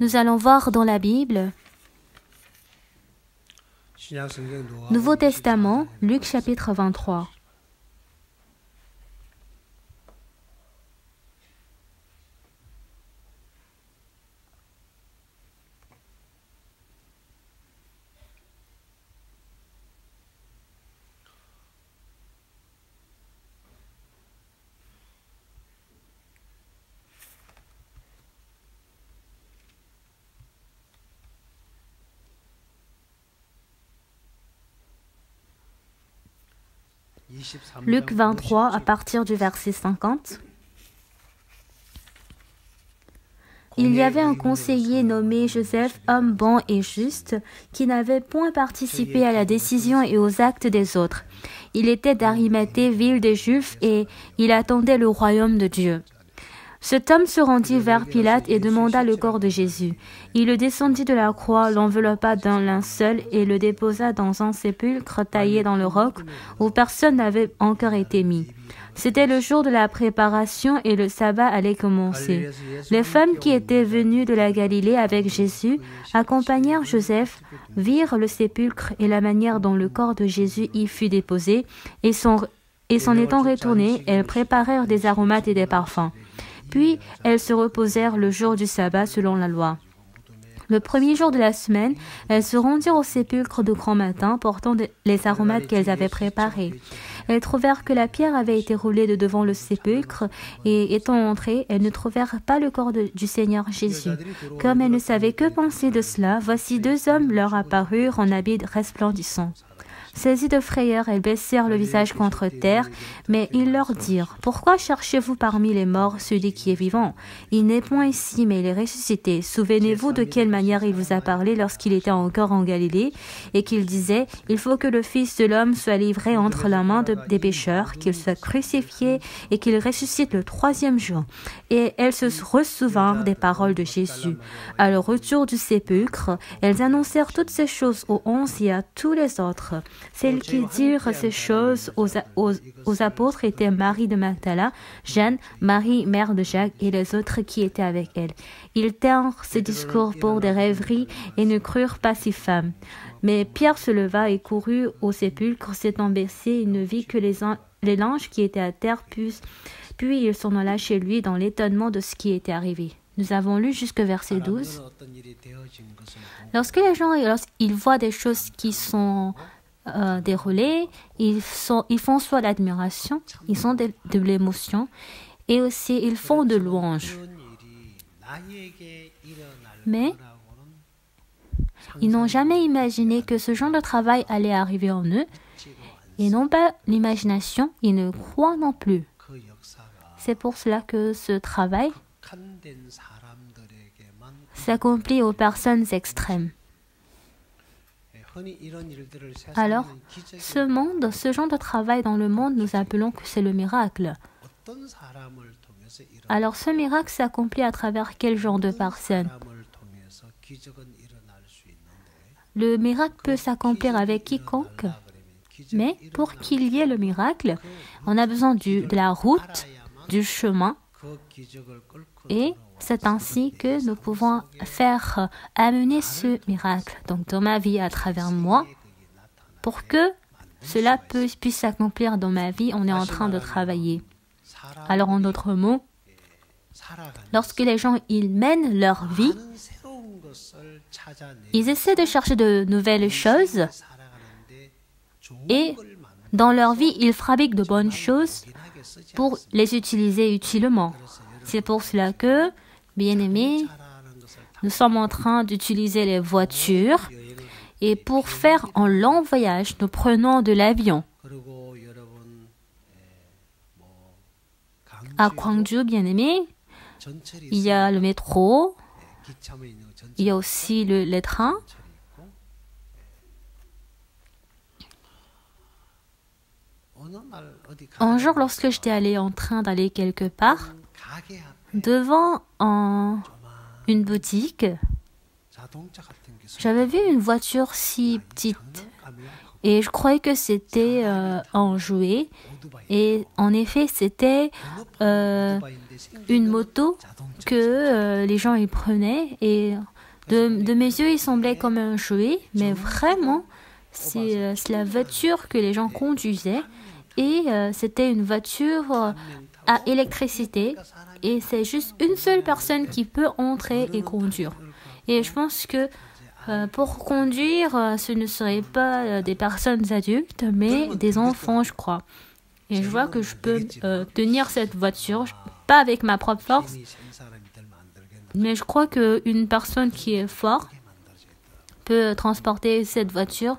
Nous allons voir dans la Bible, Nouveau Testament, Luc chapitre 23. Luc 23, à partir du verset 50. Il y avait un conseiller nommé Joseph, homme bon et juste, qui n'avait point participé à la décision et aux actes des autres. Il était d'Arimathée, ville des Juifs, et il attendait le royaume de Dieu. Cet homme se rendit vers Pilate et demanda le corps de Jésus. Il le descendit de la croix, l'enveloppa d'un linceul et le déposa dans un sépulcre taillé dans le roc où personne n'avait encore été mis. C'était le jour de la préparation et le sabbat allait commencer. Les femmes qui étaient venues de la Galilée avec Jésus accompagnèrent Joseph, virent le sépulcre et la manière dont le corps de Jésus y fut déposé, et s'en étant retournées, elles préparèrent des aromates et des parfums. Puis elles se reposèrent le jour du sabbat selon la loi. Le premier jour de la semaine, elles se rendirent au sépulcre de grand matin, portant les aromates qu'elles avaient préparés. Elles trouvèrent que la pierre avait été roulée de devant le sépulcre, et étant entrées, elles ne trouvèrent pas le corps du Seigneur Jésus. Comme elles ne savaient que penser de cela, voici deux hommes leur apparurent en habits resplendissants. Saisies de frayeur, elles baissèrent le visage contre terre, mais ils leur dirent, « Pourquoi cherchez-vous parmi les morts celui qui est vivant? Il n'est point ici, mais il est ressuscité. Souvenez-vous de quelle manière il vous a parlé lorsqu'il était encore en Galilée, et qu'il disait, « Il faut que le Fils de l'homme soit livré entre la main des pécheurs, qu'il soit crucifié, et qu'il ressuscite le troisième jour. » Et elles se ressouvinrent des paroles de Jésus. À le retour du sépulcre, elles annoncèrent toutes ces choses aux 11 et à tous les autres. Celles qui dirent ces choses aux apôtres étaient Marie de Magdala, Jeanne, Marie, mère de Jacques, et les autres qui étaient avec elle. Ils tinrent ces discours pour des rêveries et ne crurent pas ces femmes. Mais Pierre se leva et courut au sépulcre, s'étant baissé, il ne vit que les linges qui étaient à terre, puis il s'en alla chez lui dans l'étonnement de ce qui était arrivé. Nous avons lu jusqu'au verset 12. Lorsque les gens ils voient des choses qui sont déroulées, ils font soit l'admiration, ils sont de l'émotion, et aussi ils font de louanges. Mais ils n'ont jamais imaginé que ce genre de travail allait arriver en eux, et non pas l'imagination, ils ne croient non plus. C'est pour cela que ce travail s'accomplit aux personnes extrêmes. Alors, ce genre de travail dans le monde, nous appelons que c'est le miracle. Alors, ce miracle s'accomplit à travers quel genre de personnes? Le miracle peut s'accomplir avec quiconque, mais pour qu'il y ait le miracle, on a besoin de la route, du chemin, et c'est ainsi que nous pouvons faire amener ce miracle, donc dans ma vie, à travers moi, pour que cela puisse s'accomplir dans ma vie, on est en train de travailler. Alors, en d'autres mots, lorsque les gens ils mènent leur vie, ils essaient de chercher de nouvelles choses, et dans leur vie, ils fabriquent de bonnes choses pour les utiliser utilement. C'est pour cela que, bien-aimés, nous sommes en train d'utiliser les voitures, et pour faire un long voyage, nous prenons de l'avion. À Gwangju, bien-aimés, il y a le métro, il y a aussi les trains. Un jour, lorsque j'étais allée en train d'aller quelque part, devant une boutique, j'avais vu une voiture si petite. Et je croyais que c'était un jouet. Et en effet, c'était une moto que les gens y prenaient. Et de mes yeux, il semblait comme un jouet. Mais vraiment, c'est la voiture que les gens conduisaient. Et c'était une voiture à électricité. Et c'est juste une seule personne qui peut entrer et conduire. Et je pense que pour conduire, ce ne serait pas des personnes adultes, mais des enfants, je crois. Et je vois que je peux tenir cette voiture, pas avec ma propre force, mais je crois qu'une personne qui est forte peut transporter cette voiture.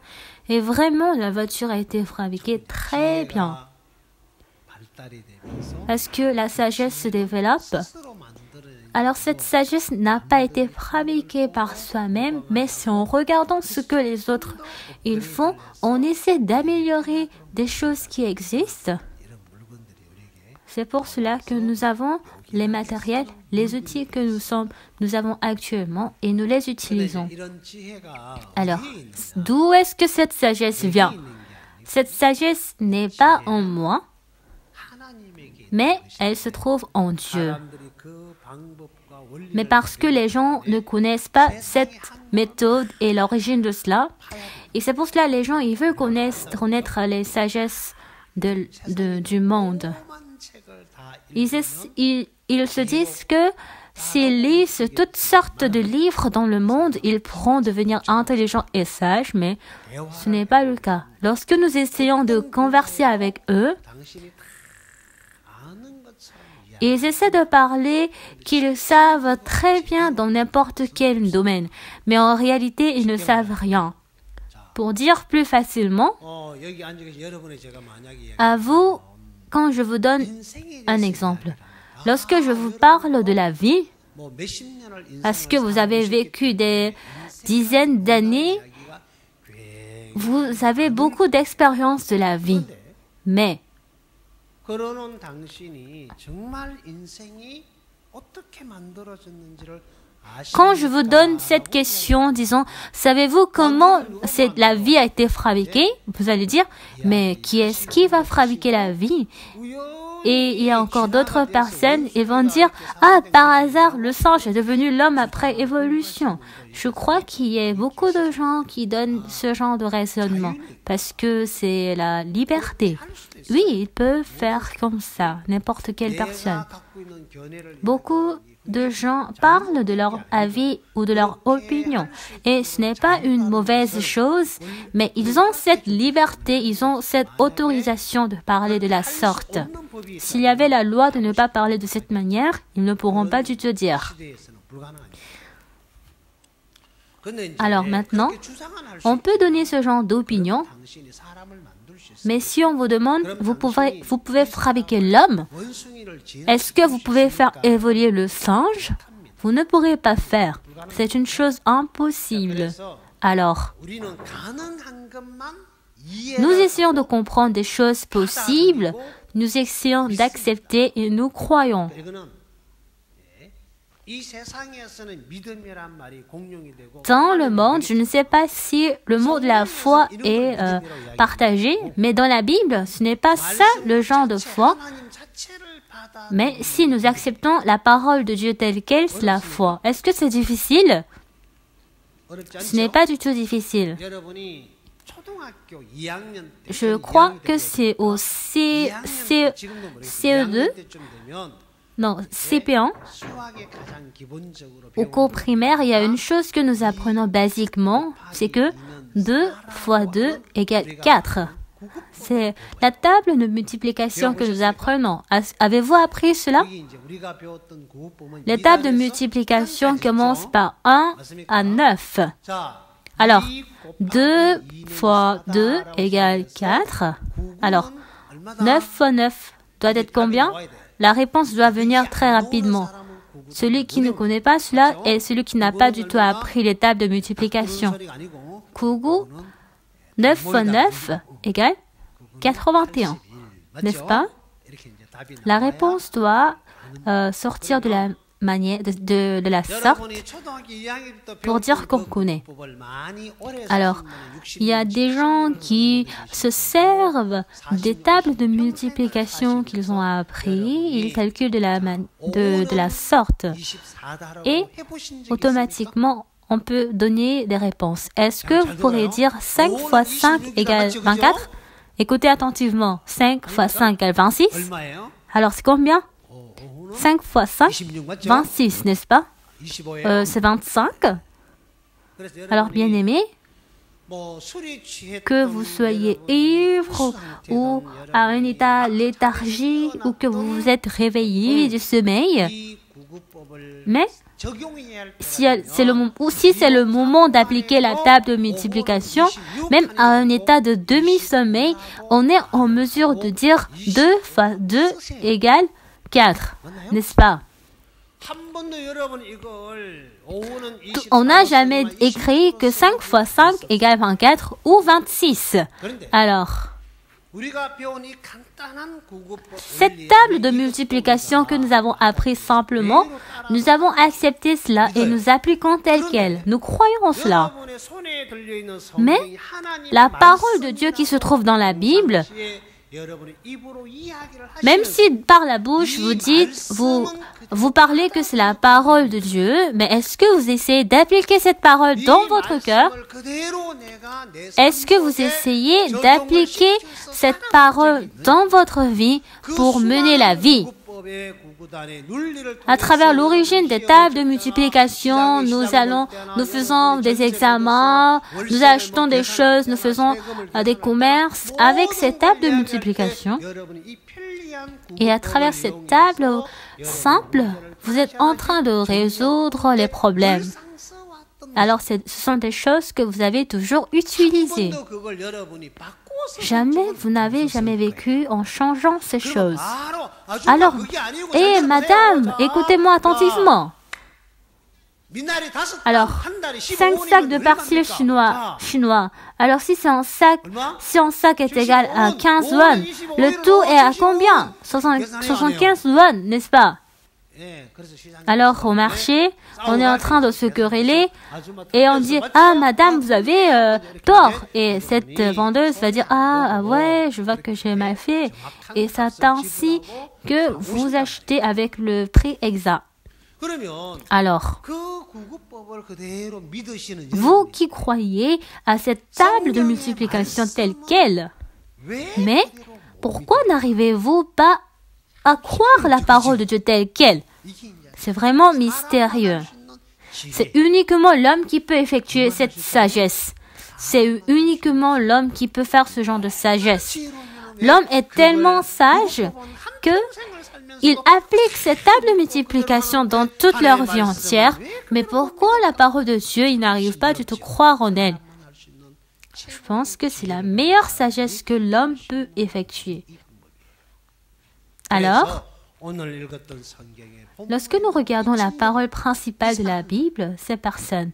Et vraiment, la voiture a été fabriquée très bien. Est-ce que la sagesse se développe? Alors cette sagesse n'a pas été fabriquée par soi-même, mais c'est en regardant ce que les autres ils font, on essaie d'améliorer des choses qui existent. C'est pour cela que nous avons les matériels, les outils que nous avons actuellement et nous les utilisons. Alors, d'où est-ce que cette sagesse vient? Cette sagesse n'est pas en moi, mais elle se trouve en Dieu. Mais parce que les gens ne connaissent pas cette méthode et l'origine de cela, et c'est pour cela que les gens ils veulent connaître les sagesses du monde. Ils se disent que s'ils lisent toutes sortes de livres dans le monde, ils pourront devenir intelligents et sages, mais ce n'est pas le cas. Lorsque nous essayons de converser avec eux, ils essaient de parler qu'ils savent très bien dans n'importe quel domaine, mais en réalité, ils ne savent rien. Pour dire plus facilement, à vous, quand je vous donne un exemple, lorsque je vous parle de la vie, parce que vous avez vécu des dizaines d'années, vous avez beaucoup d'expérience de la vie, mais quand je vous donne cette question, disons, savez-vous comment la vie a été fabriquée? Vous allez dire, mais qui est-ce qui va fabriquer la vie? Et il y a encore d'autres personnes, ils vont dire, ah, par hasard, le singe est devenu l'homme après évolution. Je crois qu'il y a beaucoup de gens qui donnent ce genre de raisonnement, parce que c'est la liberté. Oui, ils peuvent faire comme ça, n'importe quelle personne. Beaucoup de gens parlent de leur avis ou de leur opinion. Et ce n'est pas une mauvaise chose, mais ils ont cette liberté, ils ont cette autorisation de parler de la sorte. S'il y avait la loi de ne pas parler de cette manière, ils ne pourront pas du tout dire. Alors maintenant, on peut donner ce genre d'opinion, mais si on vous demande, vous pouvez fabriquer l'homme, est-ce que vous pouvez faire évoluer le singe? Vous ne pourrez pas faire. C'est une chose impossible. Alors, nous essayons de comprendre des choses possibles, nous essayons d'accepter et nous croyons. Dans le monde, je ne sais pas si le mot de la foi est partagé, mais dans la Bible, ce n'est pas ça le genre de foi. Mais si nous acceptons la parole de Dieu telle qu'elle, c'est la foi. Est-ce que c'est difficile? Ce n'est pas du tout difficile. Je crois que c'est au CE2. Non, CP1, au cours primaire, il y a une chose que nous apprenons basiquement, c'est que 2 fois 2 égale 4. C'est la table de multiplication que nous apprenons. Avez-vous appris cela? Les tables de multiplication commencent par 1 à 9. Alors, 2 fois 2 égale 4. Alors, 9 fois 9 doit être combien? La réponse doit venir très rapidement. Celui qui ne connaît pas cela est celui qui n'a pas du tout appris les tables de multiplication. Coucou, 9 fois 9 égale 81, n'est-ce pas? La réponse doit sortir de la de la sorte pour dire qu'on connaît. Alors, il y a des gens qui se servent des tables de multiplication qu'ils ont appris, ils calculent de la sorte et automatiquement, on peut donner des réponses. Est-ce que vous pourrez dire 5 fois 5 égale 24? Écoutez attentivement. 5 fois 5 égale 26. Alors, c'est combien? 5 fois 5, 26, n'est-ce pas? C'est 25. Alors, bien aimé, que vous soyez ivre ou à un état léthargique ou que vous vous êtes réveillé du sommeil, mais si c'est le moment d'appliquer la table de multiplication, même à un état de demi-sommeil, on est en mesure de dire 2 fois 2 égale 4, n'est-ce pas? On n'a jamais écrit que 5 fois 5 égale 24 ou 26. Alors, cette table de multiplication que nous avons appris simplement, nous avons accepté cela et nous appliquons tel quel. Nous croyons en cela. Mais la parole de Dieu qui se trouve dans la Bible, même si par la bouche vous dites, vous parlez que c'est la parole de Dieu, mais est-ce que vous essayez d'appliquer cette parole dans votre cœur? Est-ce que vous essayez d'appliquer cette parole dans votre vie pour mener la vie? À travers l'origine des tables de multiplication, nous faisons des examens, nous achetons des choses, nous faisons des commerces avec ces tables de multiplication. Et à travers cette table simple, vous êtes en train de résoudre les problèmes. Alors, ce sont des choses que vous avez toujours utilisées. Jamais, vous n'avez jamais vécu en changeant ces choses. Alors, madame, écoutez-moi attentivement. Alors, 5 sacs de persil chinois. Alors, si un sac est égal à 15 yuan, le tout est à combien? 75 yuan, n'est-ce pas? Alors, au marché, on est en train de se quereller et on dit « Ah, madame, vous avez tort !» Et cette vendeuse va dire « Ah, ouais, je vois que j'ai mal fait. » Et c'est ainsi que vous achetez avec le prix exact. Alors, vous qui croyez à cette table de multiplication telle qu'elle, mais pourquoi n'arrivez-vous pas à croire la parole de Dieu telle qu'elle? C'est vraiment mystérieux. C'est uniquement l'homme qui peut effectuer cette sagesse. C'est uniquement l'homme qui peut faire ce genre de sagesse. L'homme est tellement sage que il applique cette table de multiplication dans toute leur vie entière. Mais pourquoi la parole de Dieu, il n'arrive pas du tout à croire en elle? Je pense que c'est la meilleure sagesse que l'homme peut effectuer. Alors, lorsque nous regardons la parole principale de la Bible, ces personnes,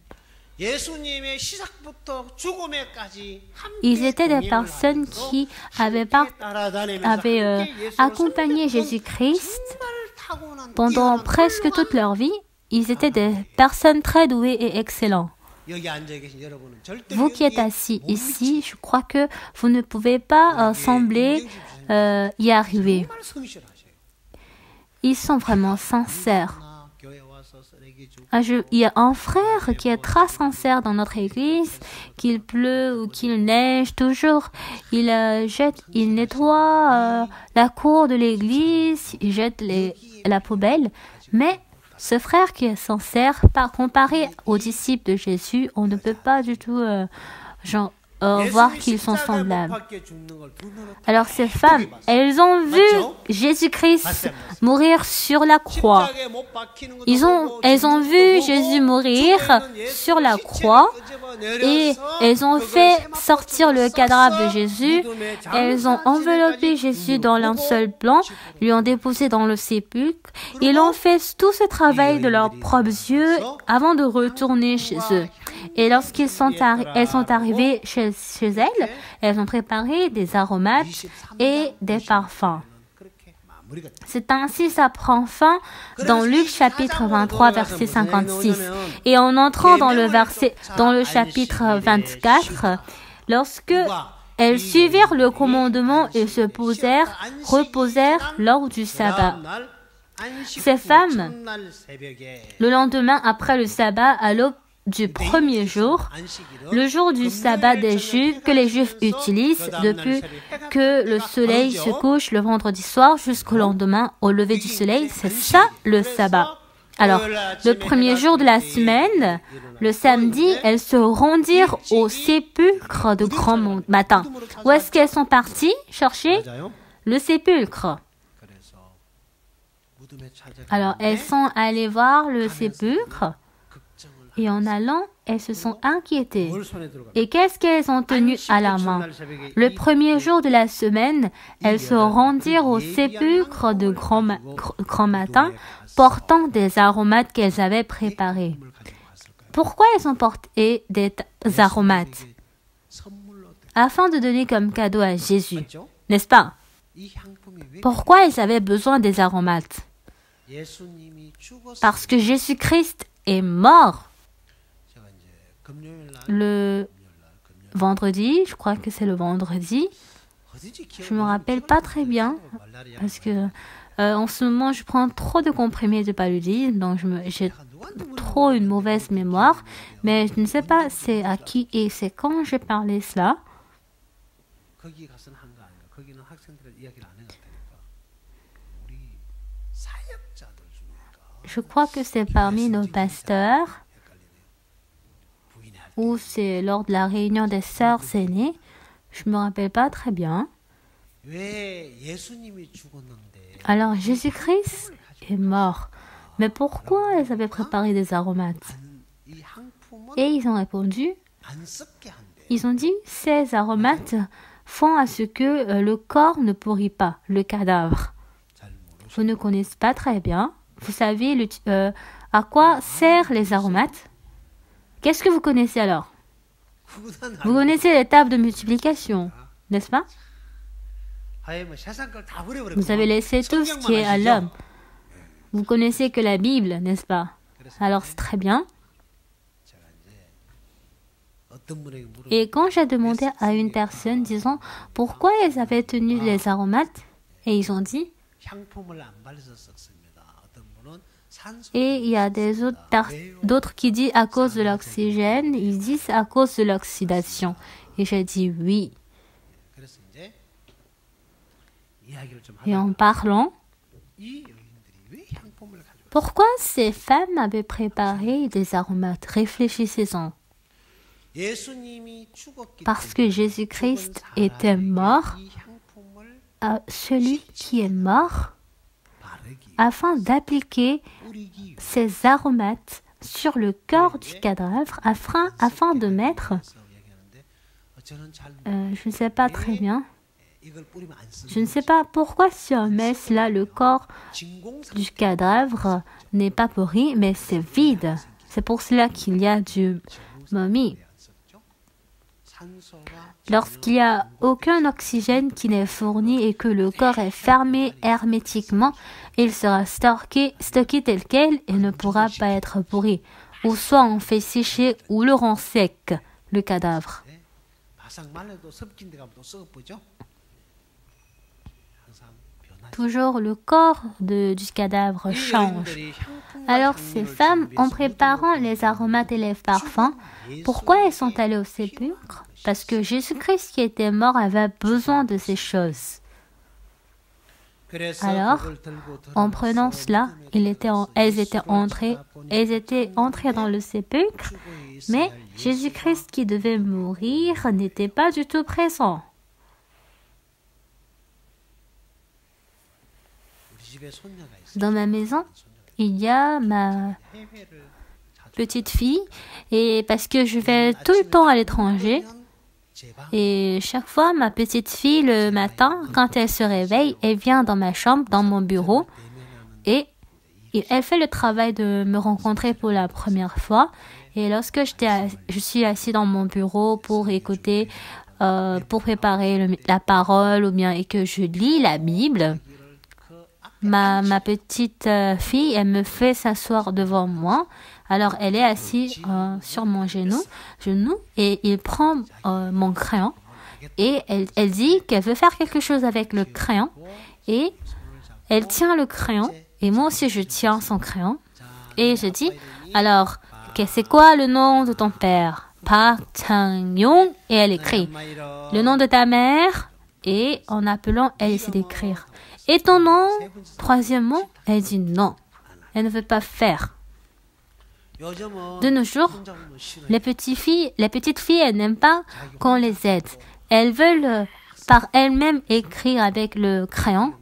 ils étaient des personnes qui avaient accompagné Jésus-Christ pendant presque toute leur vie. Ils étaient des personnes très douées et excellentes. Vous qui êtes assis ici, je crois que vous ne pouvez pas sembler y arriver. Ils sont vraiment sincères. Il y a un frère qui est très sincère dans notre église, qu'il pleut ou qu'il neige, toujours il nettoie la cour de l'église, il jette la poubelle. Mais ce frère qui est sincère, comparé aux disciples de Jésus, on ne peut pas du tout voir qu'ils sont semblables. Alors ces femmes, elles ont vu Jésus-Christ mourir sur la croix. Elles ont vu Jésus mourir sur la croix et elles ont fait sortir le cadavre de Jésus. Elles ont enveloppé Jésus dans linceul blanc, lui ont déposé dans le sépulcre. Ils ont fait tout ce travail de leurs propres yeux avant de retourner chez eux. Et lorsqu'elles sont arrivées chez elles, elles ont préparé des aromates et des parfums. C'est ainsi ça prend fin dans Luc chapitre 23 verset 56. Et en entrant dans le chapitre 24, lorsque elles suivirent le commandement et se reposèrent lors du sabbat. Ces femmes, le lendemain après le sabbat, à l'aube du premier jour, le jour du sabbat des Juifs que les Juifs utilisent depuis que le soleil se couche le vendredi soir jusqu'au lendemain au lever du soleil, c'est ça le sabbat. Alors, le premier jour de la semaine, le samedi, elles se rendirent au sépulcre de grand matin. Où est-ce qu'elles sont parties chercher le sépulcre? Alors, elles sont allées voir le sépulcre et en allant, elles se sont inquiétées. Et qu'est-ce qu'elles ont tenu à la main? Le premier jour de la semaine, elles se rendirent au sépulcre de grand matin, portant des aromates qu'elles avaient préparés. Pourquoi elles ont porté des aromates? Afin de donner comme cadeau à Jésus, n'est-ce pas? Pourquoi elles avaient besoin des aromates? Parce que Jésus-Christ est mort. Le vendredi, je crois que c'est le vendredi, je me rappelle pas très bien, parce que en ce moment, je prends trop de comprimés de paludisme, donc j'ai trop une mauvaise mémoire, mais je ne sais pas c'est à qui et c'est quand j'ai parlé cela. Je crois que c'est parmi nos pasteurs, ou c'est lors de la réunion des sœurs aînées, je ne me rappelle pas très bien. Alors Jésus-Christ est mort, mais pourquoi elles avaient préparé des aromates? Et ils ont répondu, ils ont dit, ces aromates font à ce que le corps ne pourrit pas, le cadavre. Vous ne connaissez pas très bien. Vous savez à quoi servent les aromates? Qu'est-ce que vous connaissez alors? Vous connaissez les tables de multiplication, n'est-ce pas? Vous avez laissé tout ce qui est à l'homme. Vous connaissez que la Bible, n'est-ce pas? Alors c'est très bien. Et quand j'ai demandé à une personne, disant pourquoi ils avaient tenu les aromates, et ils ont dit, et il y a d'autres qui disent à cause de l'oxygène, ils disent à cause de l'oxydation. Et j'ai dit oui. Et en parlant, pourquoi ces femmes avaient préparé des aromates? Réfléchissez-en. Parce que Jésus-Christ était mort, celui qui est mort, afin d'appliquer ces aromates sur le corps du cadavre, afin de mettre, je ne sais pas très bien, je ne sais pas pourquoi si on met cela, le corps du cadavre n'est pas pourri, mais c'est vide. C'est pour cela qu'il y a du momie. Lorsqu'il n'y a aucun oxygène qui n'est fourni et que le corps est fermé hermétiquement, il sera stocké tel quel et ne pourra pas être pourri. Ou soit on fait sécher ou le rend sec, le cadavre. Toujours le corps du cadavre change. Alors ces femmes, en préparant les aromates et les parfums, pourquoi elles sont allées au sépulcre? Parce que Jésus-Christ qui était mort avait besoin de ces choses. Alors, en prenant cela, elles étaient entrées dans le sépulcre, mais Jésus-Christ qui devait mourir n'était pas du tout présent. Dans ma maison, il y a ma petite fille, et parce que je vais tout le temps à l'étranger, et chaque fois, ma petite fille, le matin, quand elle se réveille, elle vient dans ma chambre, dans mon bureau, et elle fait le travail de me rencontrer pour la première fois. Et lorsque je suis assise dans mon bureau pour écouter, pour préparer la parole, ou bien et que je lis la Bible, ma petite fille, elle me fait s'asseoir devant moi. Alors, elle est assise sur mon genou, et il prend mon crayon et elle dit qu'elle veut faire quelque chose avec le crayon et elle tient le crayon et moi aussi je tiens son crayon et je dis, alors, c'est quoi le nom de ton père? Park Chang-yong. Et elle écrit, le nom de ta mère, et en appelant, elle essaie d'écrire. Et ton nom? Troisièmement, elle dit non, elle ne veut pas faire. De nos jours, les petites filles, elles n'aiment pas qu'on les aide. Elles veulent par elles-mêmes écrire avec le crayon.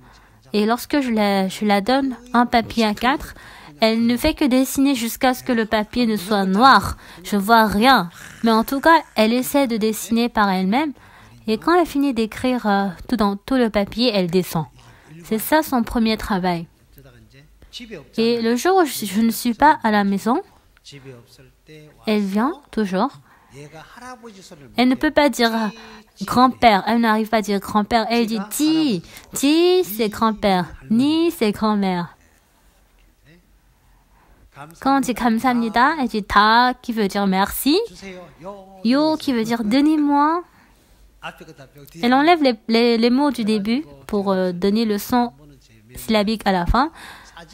Et lorsque je la donne un papier A4, elle ne fait que dessiner jusqu'à ce que le papier ne soit noir. Je vois rien. Mais en tout cas, elle essaie de dessiner par elle-même. Et quand elle finit d'écrire dans tout le papier, elle descend. C'est ça son premier travail. Et le jour où je ne suis pas à la maison, elle vient toujours. Elle ne peut pas dire grand-père. Elle n'arrive pas à dire grand-père. Elle dit ti. Ti, c'est grand-père. Ni, c'est grand-mère. Quand on dit 감사합니다, elle dit ta qui veut dire merci. Yo qui veut dire donnez-moi. Elle enlève les mots du début pour donner le son syllabique à la fin.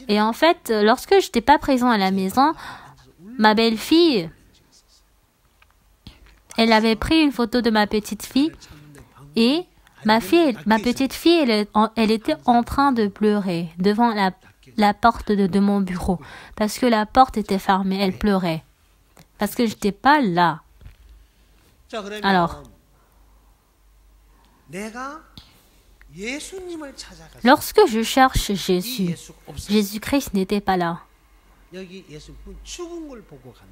Et en fait, lorsque je n'étais pas présent à la maison, ma belle-fille, elle avait pris une photo de ma petite fille et ma petite fille, elle était en train de pleurer devant la porte de mon bureau parce que la porte était fermée. Elle pleurait parce que je n'étais pas là. Alors, lorsque je cherche Jésus, Jésus-Christ n'était pas là.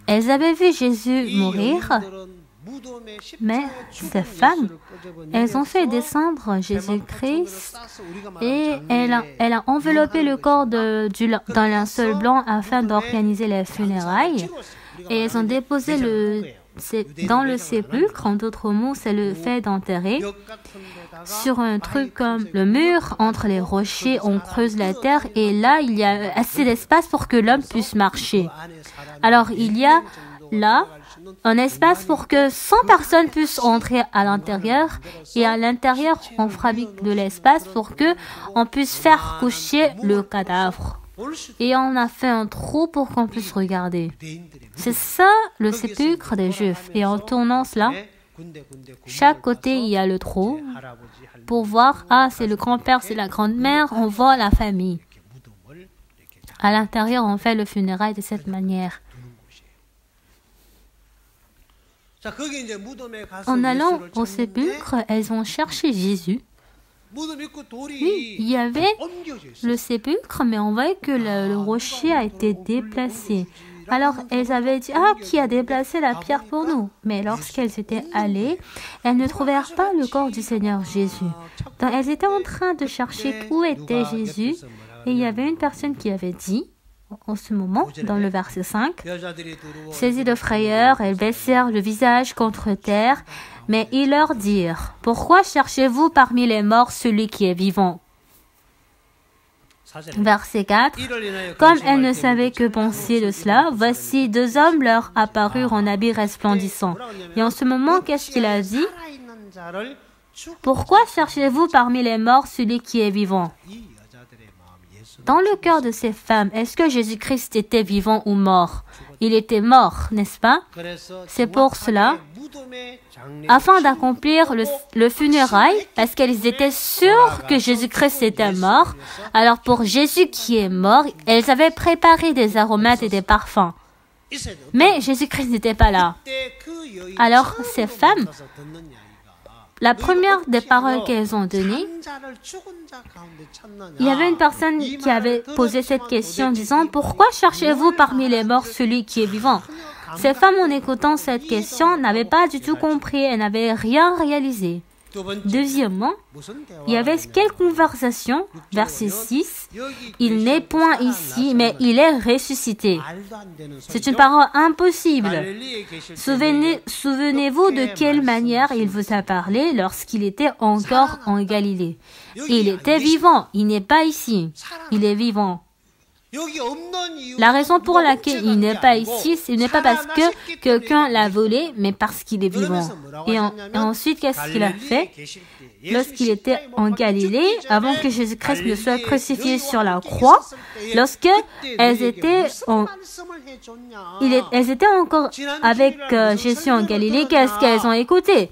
Elles avaient vu Jésus mourir, mais ces femmes, elles ont fait descendre Jésus-Christ et elle a enveloppé le corps d'un linceul blanc afin d'organiser les funérailles. Et elles ont déposé dans le sépulcre, en d'autres mots, c'est le fait d'enterrer. Sur un truc comme le mur, entre les rochers, on creuse la terre et là, il y a assez d'espace pour que l'homme puisse marcher. Alors, il y a là un espace pour que 100 personnes puissent entrer à l'intérieur et à l'intérieur, on fabrique de l'espace pour que on puisse faire coucher le cadavre. Et on a fait un trou pour qu'on puisse regarder. C'est ça le sépulcre des Juifs. Et en tournant cela, chaque côté il y a le trou pour voir, c'est le grand-père, c'est la grand-mère, on voit la famille. À l'intérieur, on fait le funérail de cette manière. En allant au sépulcre, elles ont cherché Jésus. Oui, il y avait le sépulcre, mais on voyait que le rocher a été déplacé. Alors, elles avaient dit, qui a déplacé la pierre pour nous? Mais lorsqu'elles étaient allées, elles ne trouvèrent pas le corps du Seigneur Jésus. Donc, elles étaient en train de chercher où était Jésus. Et il y avait une personne qui avait dit, en ce moment, dans le verset 5, saisies de frayeur, elles baissèrent le visage contre terre, mais ils leur dirent, pourquoi cherchez-vous parmi les morts celui qui est vivant? Verset 4, comme elles ne savaient que penser de cela, voici 2 hommes leur apparurent en habits resplendissants. Et en ce moment, qu'est-ce qu'il a dit? Pourquoi cherchez-vous parmi les morts celui qui est vivant? Dans le cœur de ces femmes, est-ce que Jésus-Christ était vivant ou mort? Il était mort, n'est-ce pas? C'est pour cela, afin d'accomplir le funérail, parce qu'elles étaient sûres que Jésus-Christ était mort. Alors pour Jésus qui est mort, elles avaient préparé des aromates et des parfums. Mais Jésus-Christ n'était pas là. Alors ces femmes, la première des paroles qu'elles ont données, il y avait une personne qui avait posé cette question disant « Pourquoi cherchez-vous parmi les morts celui qui est vivant ?» Ces femmes, en écoutant cette question, n'avaient pas du tout compris, elles n'avaient rien réalisé. Deuxièmement, il y avait quelle conversation? Verset 6. Il n'est point ici, mais il est ressuscité. C'est une parole impossible. Souvenez-vous de quelle manière il vous a parlé lorsqu'il était encore en Galilée. Il était vivant. Il n'est pas ici. Il est vivant. La raison pour laquelle il n'est pas ici, ce n'est pas parce que quelqu'un l'a volé, mais parce qu'il est vivant. Et ensuite, qu'est-ce qu'il a fait? Lorsqu'il était en Galilée, avant que Jésus-Christ ne soit crucifié sur la croix, lorsque elles étaient encore avec Jésus en Galilée, qu'est-ce qu'elles ont écouté?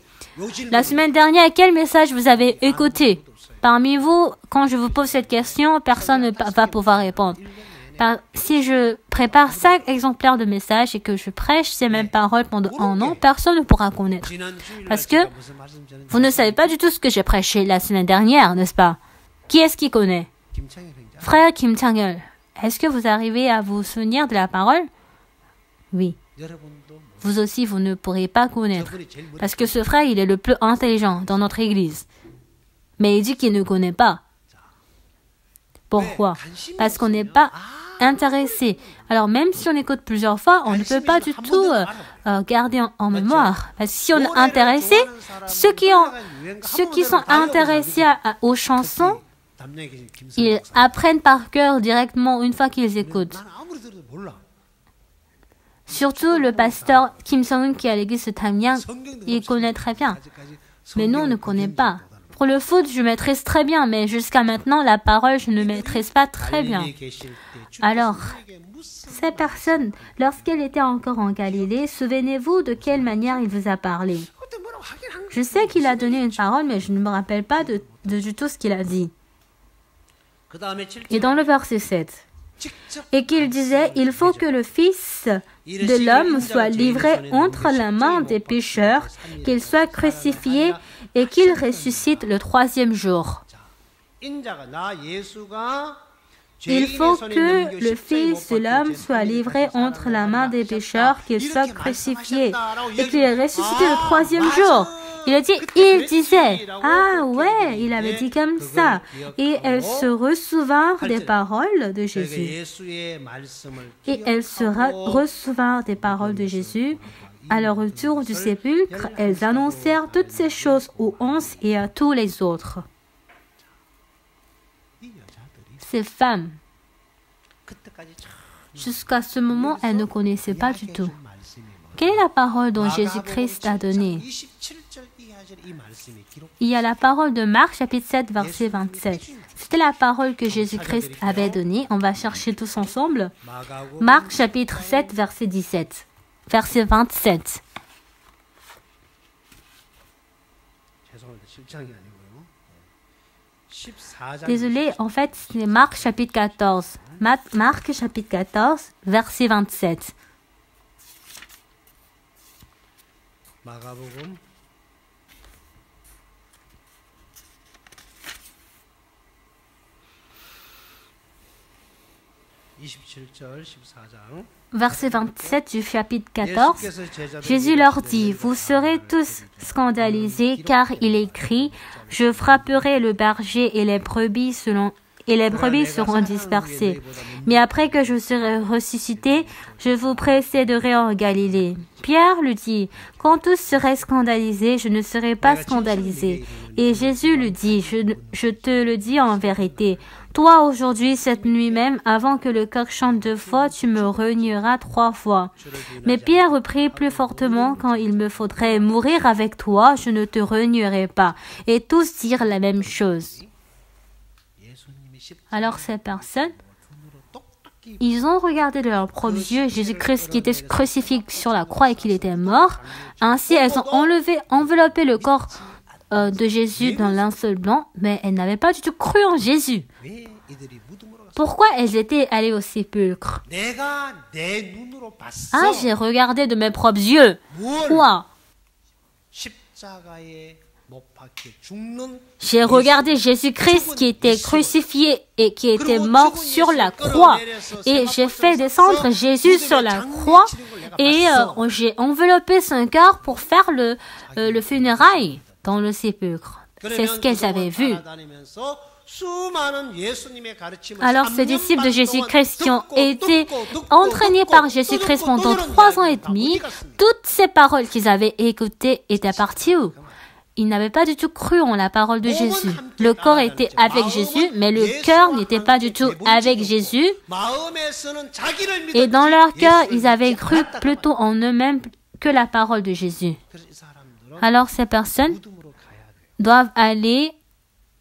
La semaine dernière, quel message vous avez écouté? Parmi vous, quand je vous pose cette question, personne ne va pouvoir répondre. Si je prépare 5 exemplaires de messages et que je prêche ces mêmes paroles pendant un an, personne ne pourra connaître. Parce que vous ne savez pas du tout ce que j'ai prêché la semaine dernière, n'est-ce pas? Qui est-ce qui connaît? Frère Kim Chang-il, est-ce que vous arrivez à vous souvenir de la parole? Oui. Vous aussi, vous ne pourrez pas connaître. Parce que ce frère, il est le plus intelligent dans notre église. Mais il dit qu'il ne connaît pas. Pourquoi? Parce qu'on n'est pas intéressé. Alors même si on écoute plusieurs fois, on ne peut pas du tout garder en mémoire. Parce que si on est intéressé, ceux qui sont intéressés aux chansons, ils apprennent par cœur directement une fois qu'ils écoutent. Surtout le pasteur Kim Sung-un qui est à l'église de Tamyang, il connaît très bien. Mais nous, on ne connaît pas. Pour le foot, je maîtrise très bien, mais jusqu'à maintenant, la parole, je ne maîtrise pas très bien. Alors, ces personnes, lorsqu'elle était encore en Galilée, souvenez-vous de quelle manière il vous a parlé. Je sais qu'il a donné une parole, mais je ne me rappelle pas du tout ce qu'il a dit. Et dans le verset 7, et qu'il disait, il faut que le Fils de l'homme soit livré entre la main des pécheurs, qu'il soit crucifié et qu'il ressuscite le 3e jour. Il faut que le Fils de l'homme soit livré entre la main des pécheurs, qu'il soit crucifié et qu'il ressuscite le 3e jour. Il disait, ah ouais, il avait dit comme ça. Et elles se ressouvinrent des paroles de Jésus. Et elles se ressouvinrent des paroles de Jésus. À leur retour du sépulcre, elles annoncèrent toutes ces choses aux 11 et à tous les autres. Ces femmes, jusqu'à ce moment, elles ne connaissaient pas du tout. Quelle est la parole dont Jésus-Christ a donnée? Il y a la parole de Marc, chapitre 7, verset 27. C'était la parole que Jésus-Christ avait donnée. On va chercher tous ensemble. Marc, chapitre 7, verset 17. Verset 27. Désolé, en fait, c'est Marc, chapitre 14. Marc, chapitre 14, verset 27. Verset 27 du chapitre 14, Jésus leur dit, « Vous serez tous scandalisés, car il est écrit, « Je frapperai le berger et les brebis seront dispersées. Mais après que je serai ressuscité, je vous précéderai en Galilée. » Pierre lui dit, « Quand tous seraient scandalisés, je ne serai pas scandalisé. » Et Jésus lui dit, « Je te le dis en vérité. Toi, aujourd'hui, cette nuit même, avant que le coq chante 2 fois, tu me renieras 3 fois. » Mais Pierre reprit plus fortement, « Quand il me faudrait mourir avec toi, je ne te renierai pas. » Et tous dirent la même chose. Alors ces personnes, ils ont regardé de leurs propres yeux Jésus-Christ qui était crucifié sur la croix et qu'il était mort. Ainsi, elles ont enveloppé le corps de Jésus dans linceul blanc, mais elles n'avaient pas du tout cru en Jésus. Pourquoi elles étaient allées au sépulcre? Ah, j'ai regardé de mes propres yeux. Quoi? J'ai regardé Jésus-Christ qui était crucifié et qui était mort sur la croix. Et j'ai fait descendre Jésus sur la croix et j'ai enveloppé son corps pour faire le funérail. dans le sépulcre. C'est ce qu'elles avaient vu. Alors, ces disciples de Jésus-Christ qui ont été entraînés par Jésus-Christ pendant 3 ans et demi, toutes ces paroles qu'ils avaient écoutées étaient parties où? Ils n'avaient pas du tout cru en la parole de Jésus. Le corps était avec Jésus, mais le cœur n'était pas du tout avec Jésus. Et dans leur cœur, ils avaient cru plutôt en eux-mêmes que la parole de Jésus. Alors, ces personnes doivent aller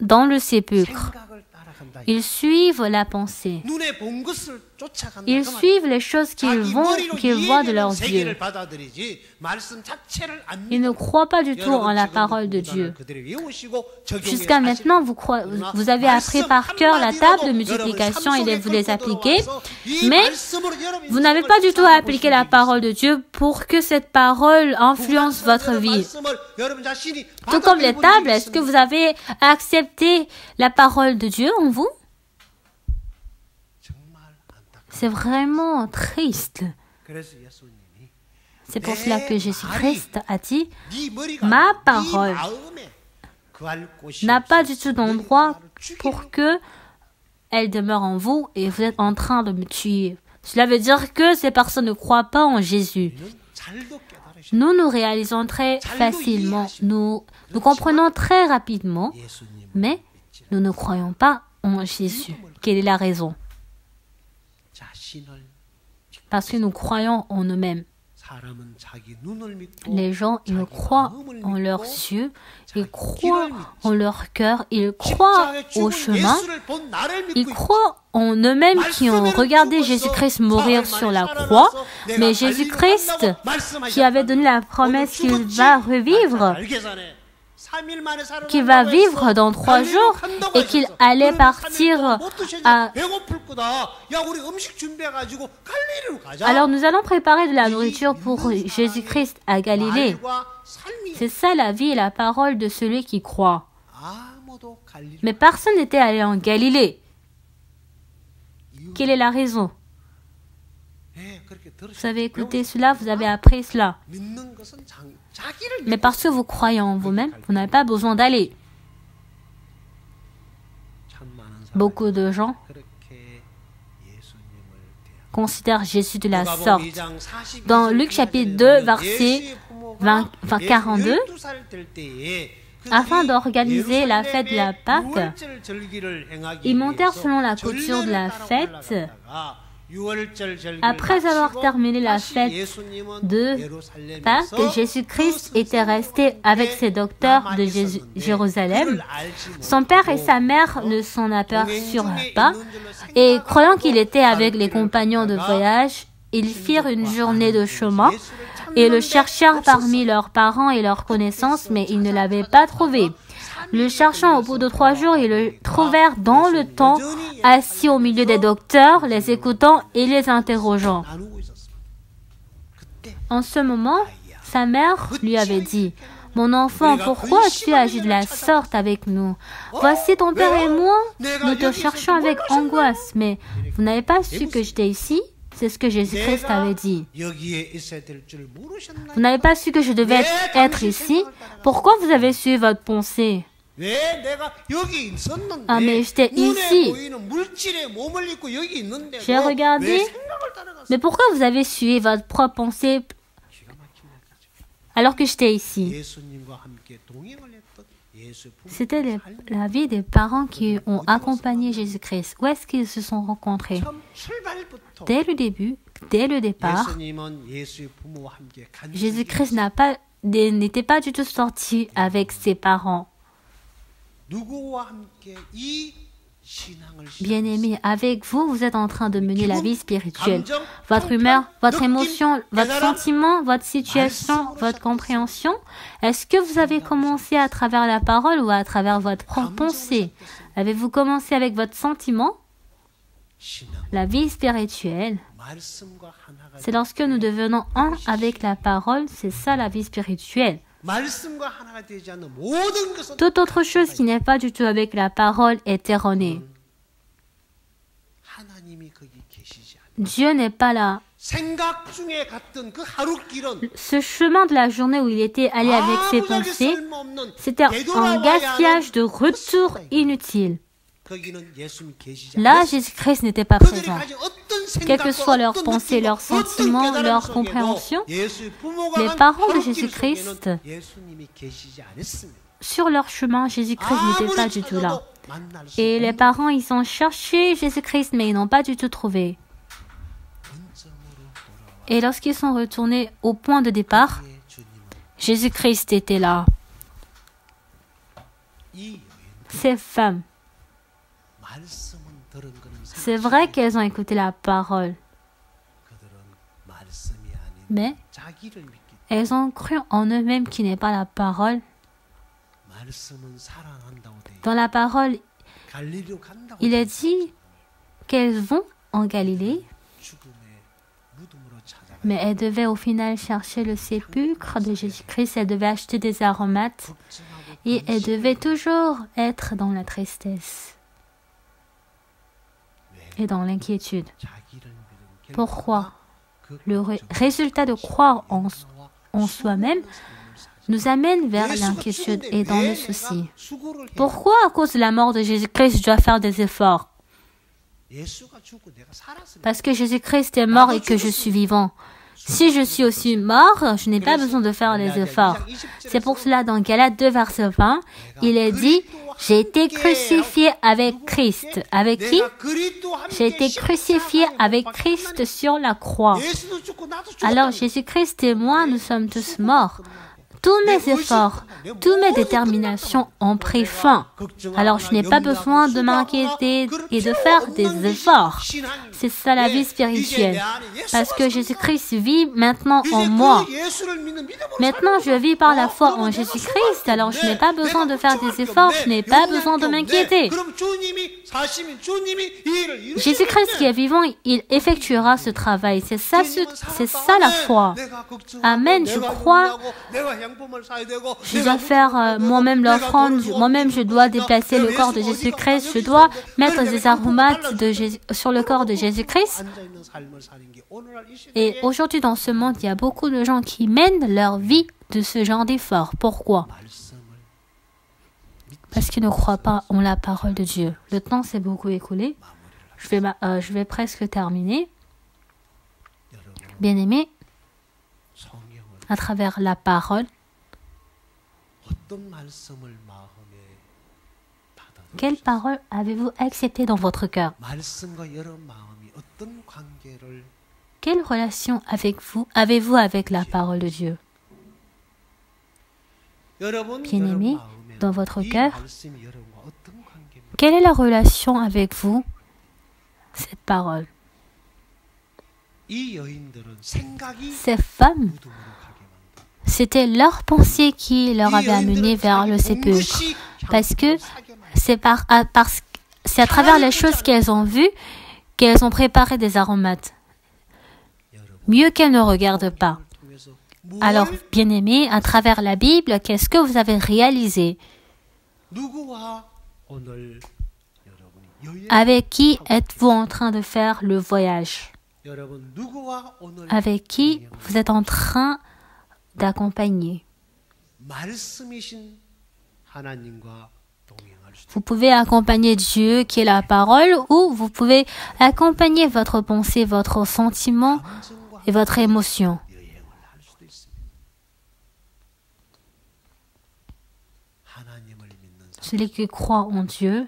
dans le sépulcre. Ils suivent la pensée. Ils suivent les choses qu'ils voient de leurs yeux. Ils ne croient pas du tout en la parole de Dieu. Jusqu'à maintenant, vous avez appris par cœur la table de multiplication et vous les appliquez, mais vous n'avez pas du tout appliqué la parole de Dieu pour que cette parole influence votre vie. Tout comme les tables, est-ce que vous avez accepté la parole de Dieu en vous? C'est vraiment triste. C'est pour cela que Jésus-Christ a dit, ma parole n'a pas du tout d'endroit pour que elle demeure en vous et vous êtes en train de me tuer. Cela veut dire que ces personnes ne croient pas en Jésus. Nous réalisons très facilement, nous comprenons très rapidement, mais nous ne croyons pas en Jésus. Quelle est la raison? Parce que nous croyons en nous-mêmes. Les gens, ils croient en leurs yeux, ils croient en leur cœur, ils croient au chemin, ils croient en eux-mêmes qui ont regardé Jésus-Christ mourir sur la croix, mais Jésus-Christ qui avait donné la promesse qu'il va revivre, qu'il va vivre dans 3 jours et qu'il allait partir à... Alors nous allons préparer de la nourriture pour Jésus-Christ à Galilée. C'est ça la vie et la parole de celui qui croit. Mais personne n'était allé en Galilée. Quelle est la raison? Vous avez écouté cela, vous avez appris cela. Mais parce que vous croyez en vous-même, vous n'avez pas besoin d'aller. Beaucoup de gens considèrent Jésus de la sorte. Dans Luc chapitre 2, verset 42, afin d'organiser la fête de la Pâque, ils montèrent selon la coutume de la fête. Après avoir terminé la fête de Pâques, Jésus-Christ était resté avec ses docteurs de Jérusalem. Son père et sa mère ne s'en aperçurent pas et croyant qu'il était avec les compagnons de voyage, ils firent une journée de chemin et le cherchèrent parmi leurs parents et leurs connaissances, mais ils ne l'avaient pas trouvé. Le cherchant au bout de 3 jours, ils le trouvèrent dans le temps, assis au milieu des docteurs, les écoutant et les interrogeant. En ce moment, sa mère lui avait dit, « Mon enfant, pourquoi tu agis de la sorte avec nous? Voici ton père et moi, nous te cherchons avec angoisse, mais vous n'avez pas su que j'étais ici? » C'est ce que Jésus-Christ avait dit. Vous n'avez pas su que je devais être ici? Pourquoi vous avez suivi votre pensée? Ah, mais j'étais ici. J'ai regardé. Mais pourquoi vous avez suivi votre propre pensée alors que j'étais ici? C'était la vie des parents qui ont accompagné Jésus-Christ. Où est-ce qu'ils se sont rencontrés? Dès le début, dès le départ, Jésus-Christ n'était pas du tout sorti avec ses parents. Bien-aimés, avec vous, vous êtes en train de mener la vie spirituelle. Votre humeur, votre émotion, votre sentiment, votre situation, votre compréhension, est-ce que vous avez commencé à travers la parole ou à travers votre propre pensée? Avez-vous commencé avec votre sentiment? La vie spirituelle, c'est lorsque nous devenons un avec la parole, c'est ça la vie spirituelle. Toute autre chose qui n'est pas du tout avec la parole est erronée. Dieu n'est pas là Ce chemin de la journée où il était allé avec ses pensées, c'était un gaspillage de retour inutile. Là, Jésus-Christ n'était pas présent. Quelles que soient leurs pensées, leurs sentiments, leur compréhension, les parents de Jésus-Christ, sur leur chemin, Jésus-Christ n'était pas du tout là. Et les parents, ils ont cherché Jésus-Christ, mais ils n'ont pas du tout trouvé. Et lorsqu'ils sont retournés au point de départ, Jésus-Christ était là. Ces femmes, c'est vrai qu'elles ont écouté la parole, mais elles ont cru en eux-mêmes qui n'est pas la parole. Dans la parole, il est dit qu'elles vont en Galilée, mais elles devaient au final chercher le sépulcre de Jésus-Christ, elles devaient acheter des aromates et elles devaient toujours être dans la tristesse et dans l'inquiétude. Pourquoi? Le résultat de croire en soi-même nous amène vers l'inquiétude et dans le souci. Pourquoi, à cause de la mort de Jésus-Christ, je dois faire des efforts? Parce que Jésus-Christ est mort et que je suis vivant. Si je suis aussi mort, je n'ai pas besoin de faire des efforts. C'est pour cela, dans Galates 2, verset 20, il est dit, j'ai été crucifié avec Christ. Avec qui? J'ai été crucifié avec Christ sur la croix. Alors, Jésus-Christ et moi, nous sommes tous morts. Tous mes efforts, toutes mes déterminations ont pris fin. Alors, je n'ai pas besoin de m'inquiéter et de faire des efforts. C'est ça la vie spirituelle. Parce que Jésus-Christ vit maintenant en moi. Maintenant, je vis par la foi en Jésus-Christ. Alors, je n'ai pas besoin de faire des efforts. Je n'ai pas besoin de m'inquiéter. Jésus-Christ qui est vivant, il effectuera ce travail. C'est ça la foi. Amen. Je crois. Je dois faire moi-même l'offrande, moi-même je dois déplacer le corps de Jésus-Christ, je dois mettre des aromates sur le corps de Jésus-Christ. Et aujourd'hui dans ce monde, il y a beaucoup de gens qui mènent leur vie de ce genre d'effort. Pourquoi? Parce qu'ils ne croient pas en la parole de Dieu. Le temps s'est beaucoup écoulé. Je vais presque terminer. Bien-aimés, à travers la parole, quelle parole avez-vous acceptée dans votre cœur? Quelle relation avez-vous avec la parole de Dieu? Bien-aimés, dans votre cœur, quelle est la relation avec vous, cette parole? Ces femmes, c'était leur pensée qui leur avait amené vers le sépulcre. Parce que c'est à travers les choses qu'elles ont vues qu'elles ont préparé des aromates. Mieux qu'elles ne regardent pas. Alors, bien-aimés, à travers la Bible, qu'est-ce que vous avez réalisé? Avec qui êtes-vous en train de faire le voyage? Avec qui vous êtes en train d'accompagner? Vous pouvez accompagner Dieu qui est la parole ou vous pouvez accompagner votre pensée, votre sentiment et votre émotion. Celui qui croit en Dieu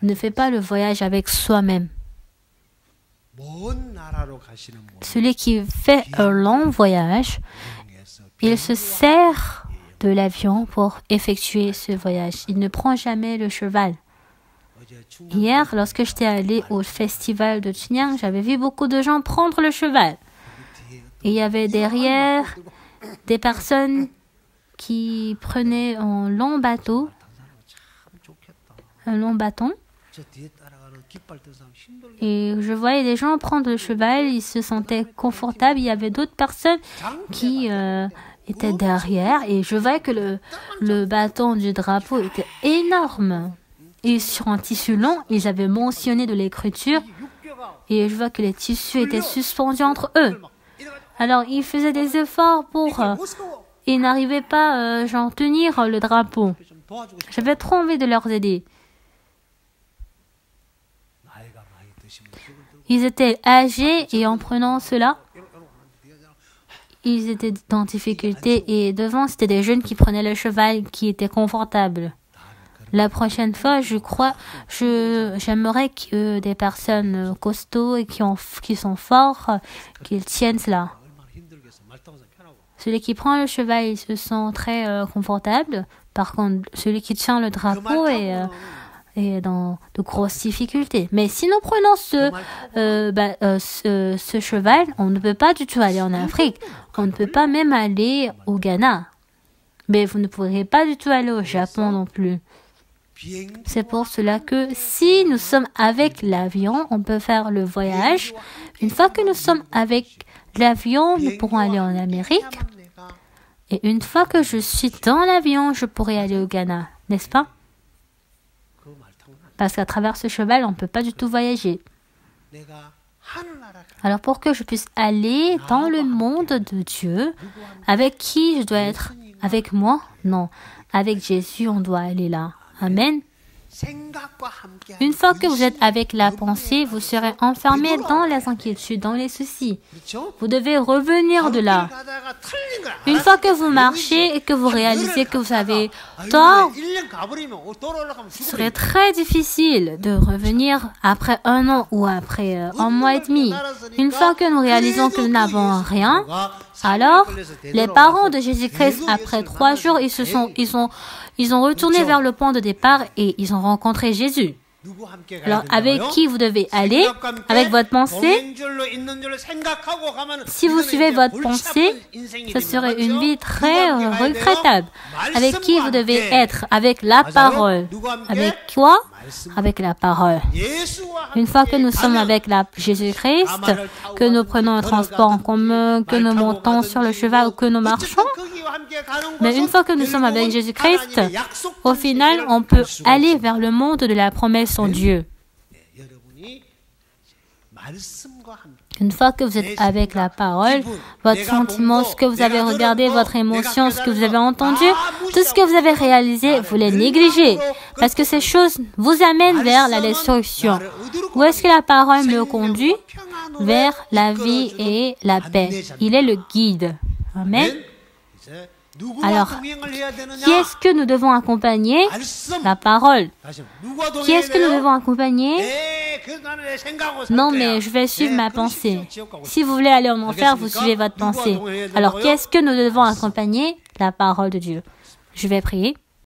ne fait pas le voyage avec soi-même. Celui qui fait un long voyage, il se sert de l'avion pour effectuer ce voyage. Il ne prend jamais le cheval. Hier, lorsque j'étais allée au festival de Chinyang, j'avais vu beaucoup de gens prendre le cheval. Et il y avait derrière des personnes qui prenaient un long bâton. Et je voyais des gens prendre le cheval, ils se sentaient confortables. Il y avait d'autres personnes qui étaient derrière et je voyais que le bâton du drapeau était énorme. Et sur un tissu long, ils avaient mentionné de l'écriture Et je vois que les tissus étaient suspendus entre eux. Alors, ils faisaient des efforts pour... ils n'arrivaient pas à tenir le drapeau. J'avais trop envie de leur aider. Ils étaient âgés et en prenant cela, ils étaient en difficulté et devant, c'était des jeunes qui prenaient le cheval qui était confortable. La prochaine fois, j'aimerais que des personnes costauds et qui sont forts, qu'ils tiennent cela. Celui qui prend le cheval, il se sent très confortable. Par contre, celui qui tient le drapeau est dans de grosses difficultés. Mais si nous prenons ce cheval, on ne peut pas du tout aller en Afrique. On ne peut pas même aller au Ghana. Mais vous ne pourrez pas du tout aller au Japon non plus. C'est pour cela que si nous sommes avec l'avion, on peut faire le voyage. Une fois que nous sommes avec l'avion, nous pourrons aller en Amérique. Et une fois que je suis dans l'avion, je pourrai aller au Ghana, n'est-ce pas? Parce qu'à travers ce cheval, on ne peut pas du tout voyager. Alors pour que je puisse aller dans le monde de Dieu, avec qui je dois être? Avec moi? Non. Avec Jésus, on doit aller là. Amen. Une fois que vous êtes avec la pensée, vous serez enfermé dans les inquiétudes, dans les soucis. Vous devez revenir de là. Une fois que vous marchez et que vous réalisez que vous avez tort, ce serait très difficile de revenir après 1 an ou après 1 mois et demi. Une fois que nous réalisons que nous n'avons rien, alors les parents de Jésus-Christ, après 3 jours, ils ont retourné vers le point de départ et ils ont rencontré Jésus. Alors, avec qui vous devez aller? Avec votre pensée? Si vous suivez votre pensée, ce serait une vie très regrettable. Avec qui vous devez être? Avec la parole. Avec quoi? Avec la parole. Une fois que nous sommes avec Jésus-Christ, que nous prenons un transport en commun, que nous montons sur le cheval ou que nous marchons, mais une fois que nous sommes avec Jésus-Christ, au final, on peut aller vers le monde de la promesse en Dieu. Une fois que vous êtes avec la parole, votre sentiment, ce que vous avez regardé, votre émotion, ce que vous avez entendu, tout ce que vous avez réalisé, vous les négligez. Parce que ces choses vous amènent vers la destruction. Où est-ce que la parole me conduit? Vers la vie et la paix. Il est le guide. Amen. Alors, qui est-ce que nous devons accompagner? La parole. Qui est-ce que nous devons accompagner? Non, mais je vais suivre ma pensée. Si vous voulez aller en enfer, vous suivez votre pensée. Alors, qui est-ce que nous devons accompagner? La parole de Dieu. Je vais prier.